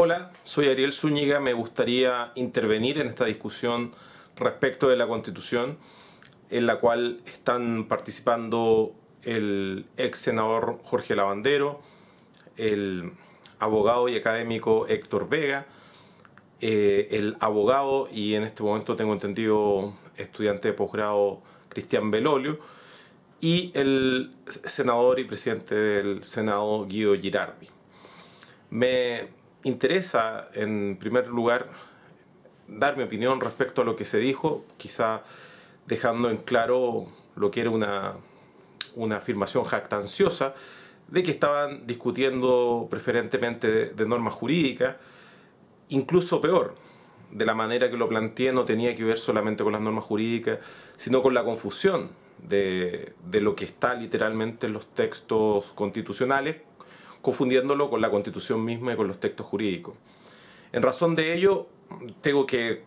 Hola, soy Ariel Zúñiga. Me gustaría intervenir en esta discusión respecto de la Constitución, en la cual están participando el ex senador Jorge Lavandero, el abogado y académico Héctor Vega, el abogado y en este momento tengo entendido estudiante de posgrado Cristian Belolio, y el senador y presidente del Senado Guido Girardi. Me interesa, en primer lugar, dar mi opinión respecto a lo que se dijo, quizá dejando en claro lo que era una afirmación jactanciosa de que estaban discutiendo preferentemente de normas jurídicas, incluso peor. De la manera que lo planteé, no tenía que ver solamente con las normas jurídicas, sino con la confusión de lo que está literalmente en los textos constitucionales, confundiéndolo con la Constitución misma y con los textos jurídicos. En razón de ello, tengo que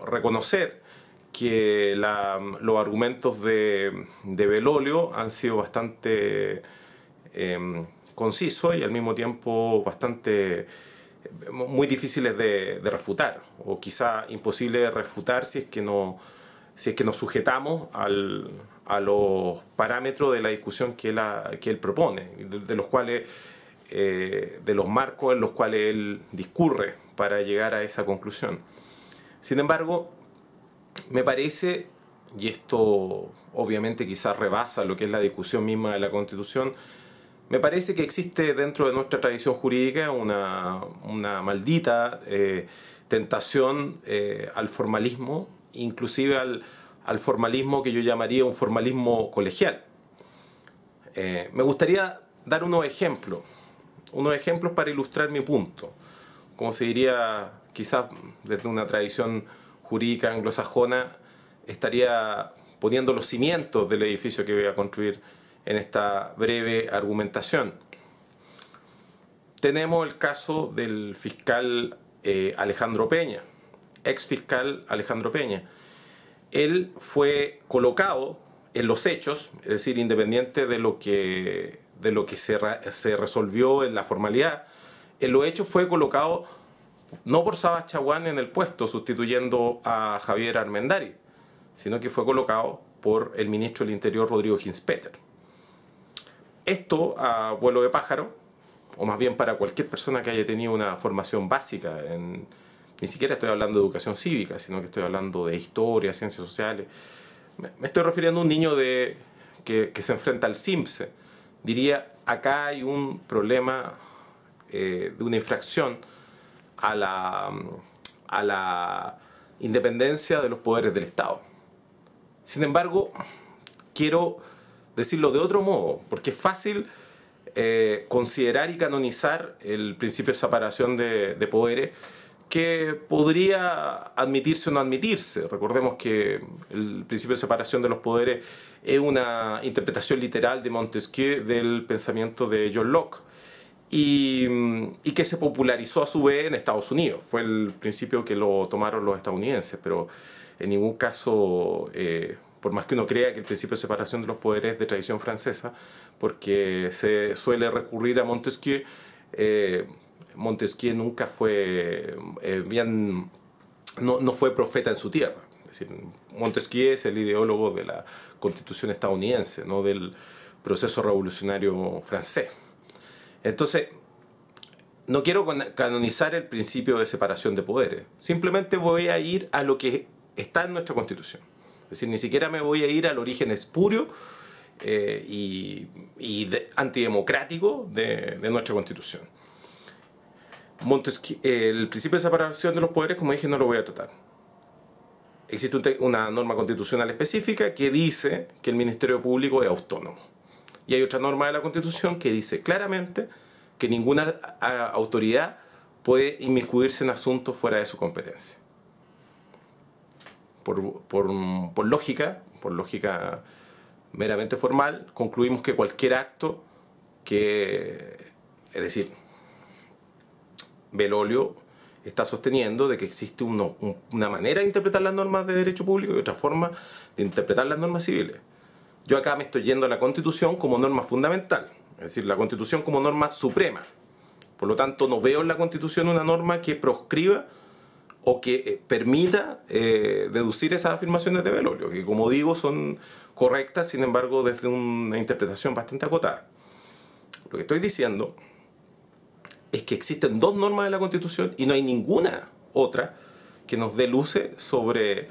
reconocer que los argumentos de Belolio han sido bastante concisos y al mismo tiempo muy difíciles de refutar, o quizá imposible de refutar si es que nos sujetamos a los parámetros de la discusión que él propone, de los marcos en los cuales él discurre para llegar a esa conclusión. Sin embargo, me parece, y esto obviamente quizás rebasa lo que es la discusión misma de la Constitución, me parece que existe dentro de nuestra tradición jurídica una maldita tentación al formalismo, inclusive al formalismo que yo llamaría un formalismo colegial. Me gustaría dar unos ejemplos para ilustrar mi punto. Como se diría, quizás desde una tradición jurídica anglosajona, estaría poniendo los cimientos del edificio que voy a construir en esta breve argumentación. Tenemos el caso del fiscal Alejandro Peña, ex fiscal Alejandro Peña. Él fue colocado en los hechos, es decir, independiente de lo que se resolvió en la formalidad, en los hechos fue colocado no por Sabas Chaguán en el puesto sustituyendo a Javier Armendari, sino que fue colocado por el ministro del Interior Rodrigo Ginspeter. Esto a vuelo de pájaro, o más bien para cualquier persona que haya tenido una formación básica ni siquiera estoy hablando de educación cívica, sino que estoy hablando de historia, ciencias sociales. Me estoy refiriendo a un niño que se enfrenta al CIMSE. Diría, acá hay un problema de una infracción a la independencia de los poderes del Estado. Sin embargo, quiero decirlo de otro modo, porque es fácil considerar y canonizar el principio de separación de poderes, que podría admitirse o no admitirse. Recordemos que el principio de separación de los poderes es una interpretación literal de Montesquieu del pensamiento de John Locke y que se popularizó a su vez en Estados Unidos. Fue el principio que lo tomaron los estadounidenses, pero en ningún caso, por más que uno crea que el principio de separación de los poderes es de tradición francesa, porque se suele recurrir a Montesquieu, Montesquieu nunca fue no fue profeta en su tierra. Es decir, Montesquieu es el ideólogo de la Constitución estadounidense, no del proceso revolucionario francés. Entonces, no quiero canonizar el principio de separación de poderes. Simplemente voy a ir a lo que está en nuestra Constitución. Es decir, ni siquiera me voy a ir al origen espurio y antidemocrático de nuestra Constitución. El principio de separación de los poderes, como dije, no lo voy a tratar. Existe una norma constitucional específica que dice que el Ministerio Público es autónomo. Y hay otra norma de la Constitución que dice claramente que ninguna autoridad puede inmiscuirse en asuntos fuera de su competencia. Por lógica meramente formal, concluimos que cualquier acto es decir, Belolio está sosteniendo de que existe una manera de interpretar las normas de derecho público y otra forma de interpretar las normas civiles. Yo acá me estoy yendo a la Constitución como norma fundamental, es decir, la Constitución como norma suprema, Por lo tanto, no veo en la Constitución una norma que proscriba o que permita deducir esas afirmaciones de velolio, que como digo son correctas, sin embargo desde una interpretación bastante acotada. Lo que estoy diciendo es que existen dos normas de la Constitución y no hay ninguna otra que nos dé luces sobre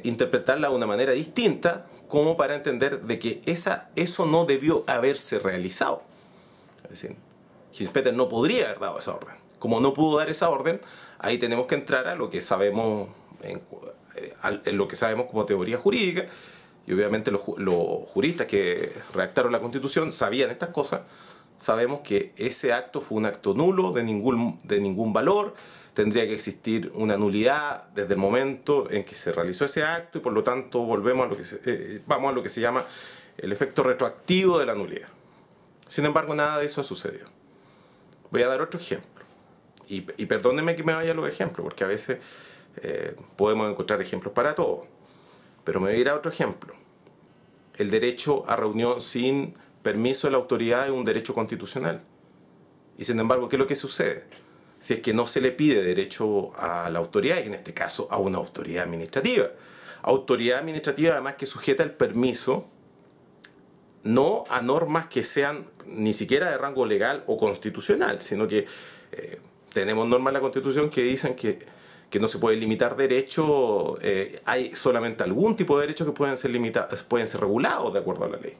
interpretarla de una manera distinta como para entender de que eso no debió haberse realizado. Es decir, Ginzpeter no podría haber dado esa orden. Como no pudo dar esa orden, ahí tenemos que entrar a lo que sabemos en lo que sabemos como teoría jurídica, y obviamente los juristas que redactaron la Constitución sabían estas cosas. Sabemos que ese acto fue un acto nulo, de ningún valor. Tendría que existir una nulidad desde el momento en que se realizó ese acto, y por lo tanto volvemos vamos a lo que se llama el efecto retroactivo de la nulidad. Sin embargo, nada de eso ha sucedido. Voy a dar otro ejemplo. Y perdónenme que me vaya a los ejemplos, porque a veces podemos encontrar ejemplos para todo. Pero me voy a ir a otro ejemplo. El derecho a reunión sin permiso de la autoridad es un derecho constitucional. Y sin embargo, ¿qué es lo que sucede? Si es que no se le pide derecho a la autoridad, y en este caso a una autoridad administrativa. Autoridad administrativa además que sujeta el permiso no a normas que sean ni siquiera de rango legal o constitucional, sino que tenemos normas en la Constitución que dicen que no se puede limitar derechos, hay solamente algún tipo de derechos que pueden ser limitados, pueden ser regulados de acuerdo a la ley.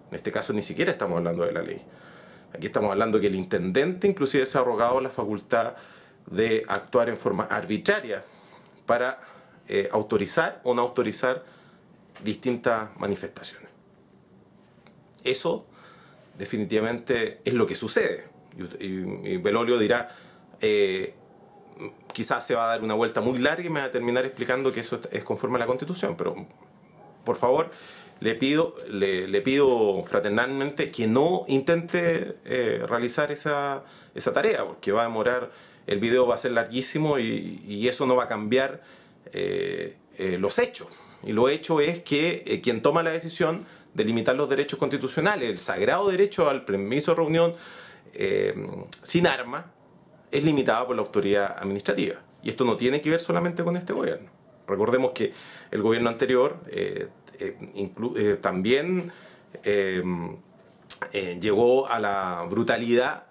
En este caso ni siquiera estamos hablando de la ley. Aquí estamos hablando que el intendente inclusive se ha arrogado la facultad de actuar en forma arbitraria para autorizar o no autorizar distintas manifestaciones. Eso definitivamente es lo que sucede. Y Velolio dirá, quizás se va a dar una vuelta muy larga y me va a terminar explicando que eso es conforme a la Constitución, pero por favor le pido fraternalmente que no intente realizar esa tarea, porque va a demorar, el video va a ser larguísimo y eso no va a cambiar los hechos. Y lo hecho es que quien toma la decisión de limitar los derechos constitucionales, el sagrado derecho al permiso de reunión sin arma, es limitado por la autoridad administrativa. Y esto no tiene que ver solamente con este gobierno. Recordemos que el gobierno anterior también llegó a la brutalidad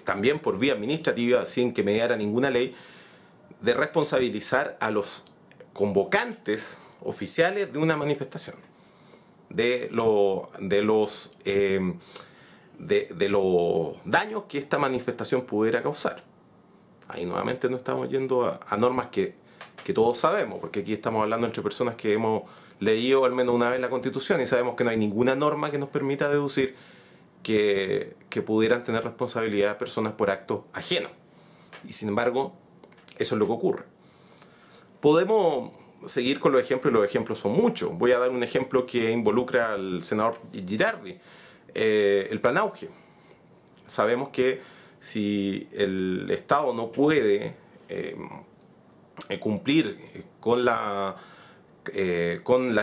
también por vía administrativa, sin que mediara ninguna ley, de responsabilizar a los convocantes oficiales de una manifestación de los daños que esta manifestación pudiera causar. Ahí nuevamente no estamos yendo a normas que todos sabemos, porque aquí estamos hablando entre personas que hemos leído al menos una vez la Constitución y sabemos que no hay ninguna norma que nos permita deducir que pudieran tener responsabilidad personas por actos ajenos. Y sin embargo, eso es lo que ocurre. Podemos seguir con los ejemplos, y los ejemplos son muchos. Voy a dar un ejemplo que involucra al senador Girardi, el plan Auge. Sabemos que si el Estado no puede cumplir con las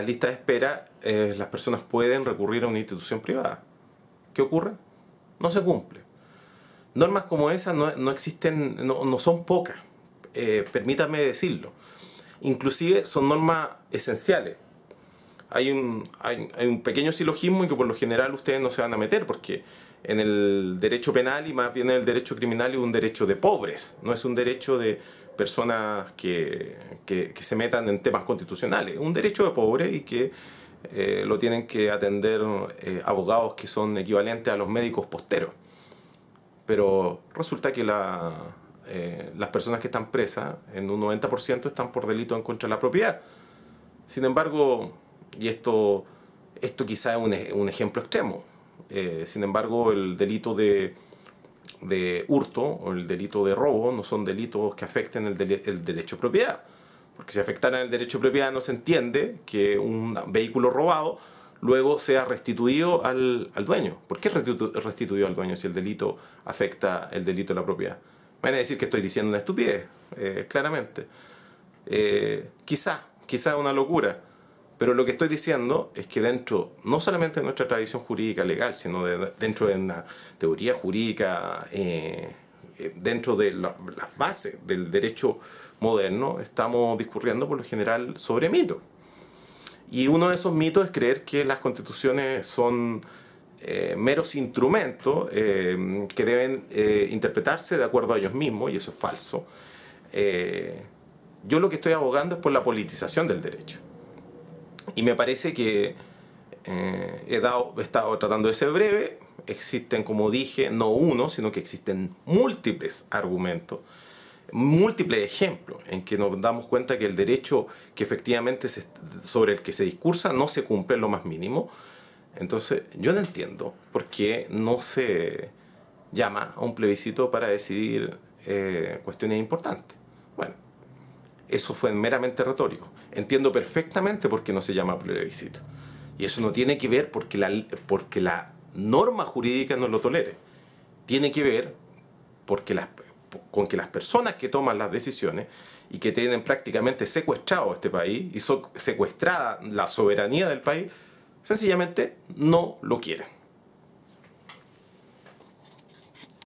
listas de espera, las personas pueden recurrir a una institución privada. ¿Qué ocurre? No se cumple. Normas como esas no existen, no son pocas, permítanme decirlo. Inclusive son normas esenciales. Hay un pequeño silogismo en que por lo general ustedes no se van a meter, porque en el derecho penal y más bien en el derecho criminal es un derecho de pobres, no es un derecho de personas que se metan en temas constitucionales. Es un derecho de pobres y que lo tienen que atender abogados que son equivalentes a los médicos posteros. Pero resulta que las personas que están presas, en un 90% están por delito en contra de la propiedad. Sin embargo, y esto quizá es un ejemplo extremo, sin embargo el delito de hurto o el delito de robo no son delitos que afecten el derecho de propiedad. Porque si afectaran el derecho de propiedad no se entiende que un vehículo robado luego sea restituido al dueño. ¿Por qué restituido al dueño si el delito afecta el delito de la propiedad? Me van a decir que estoy diciendo una estupidez, claramente. Quizá una locura, Pero lo que estoy diciendo es que dentro, no solamente de nuestra tradición jurídica legal, sino dentro de una teoría jurídica, dentro de las bases del derecho moderno, estamos discurriendo por lo general sobre mitos. Y uno de esos mitos es creer que las constituciones son meros instrumentos que deben interpretarse de acuerdo a ellos mismos, y eso es falso. Yo lo que estoy abogando es por la politización del derecho. Y me parece que he estado tratando de ser breve. Existen, como dije, no uno, sino que existen múltiples argumentos, múltiples ejemplos en que nos damos cuenta que el derecho que efectivamente sobre el que se discursa no se cumple en lo más mínimo. Entonces, yo no entiendo por qué no se llama a un plebiscito para decidir cuestiones importantes. Bueno, eso fue meramente retórico. Entiendo perfectamente por qué no se llama plebiscito. Y eso no tiene que ver porque la norma jurídica no lo tolere. Tiene que ver con que las personas que toman las decisiones y que tienen prácticamente secuestrado este país y secuestrada la soberanía del país, sencillamente no lo quieren.